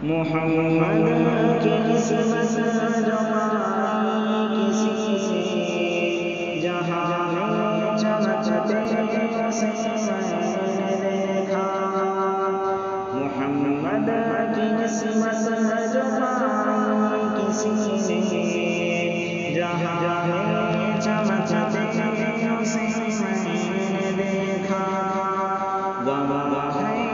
محمد کی نسبت جو پائی کسی سے جہاں میں چمکتے اسے میں نے دیکھا محمد کی نسبت جو پائی کسی سے جہاں میں چمکتے اسے میں نے دیکھا گواہ ہے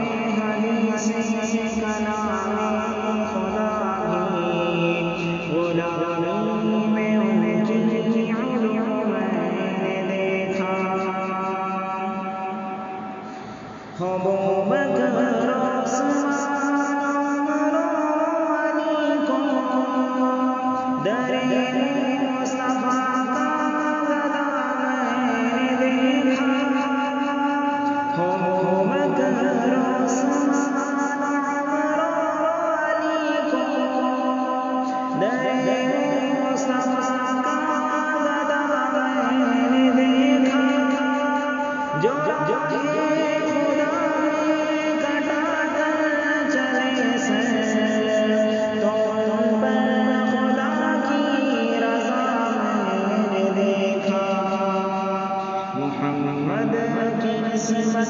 حدیث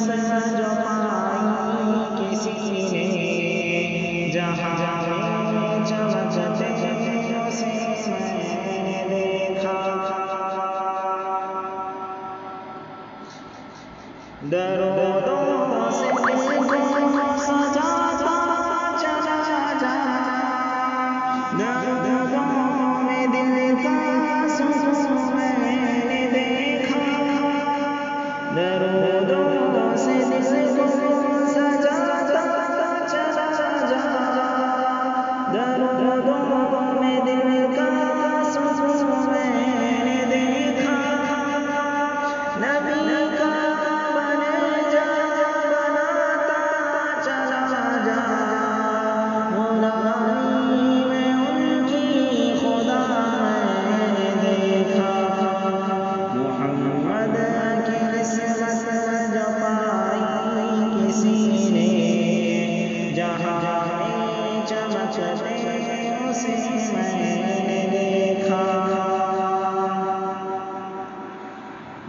کلام جو پائی کسی نے جہاں میں چمکتے اسے میں نے دیکھا درودوں سے دل کو سجاتا چلا جا درودوں میں دل کا سکون میں نے دیکھا درودوں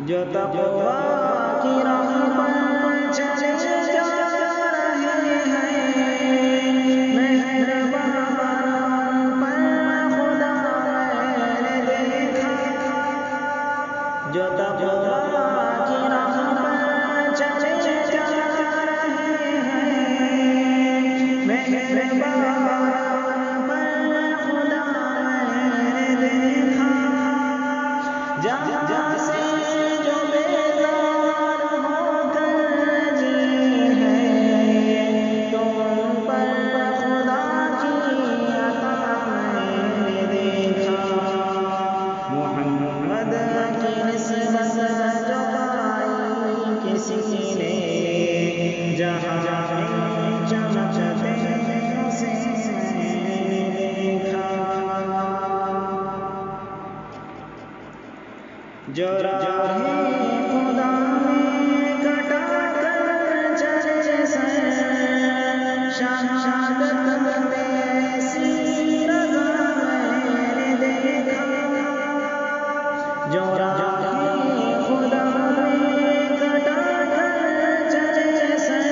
جو تقویٰ کی راہ پر چلے جا رہے ہیں مہربان پر خدا میں نے دیکھا جو تقویٰ کی راہ پر چلے جا رہے ہیں مہربان پر خدا میں نے دیکھا جہاں سے جو راہ خدا میں کٹا کر چلے سر شہادت میں ایسی رضا میں نے دیکھا جو راہ خدا میں کٹا کر چلے سر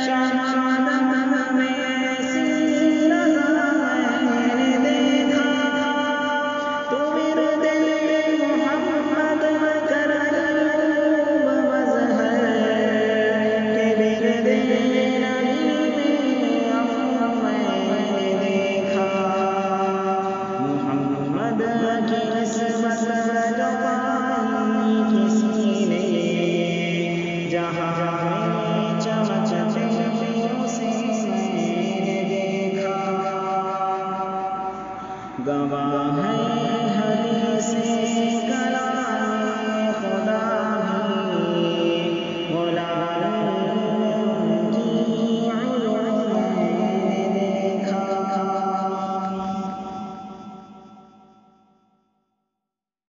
شہادت میں ایسی رضا میں نے دیکھا تو میرے دل جہاں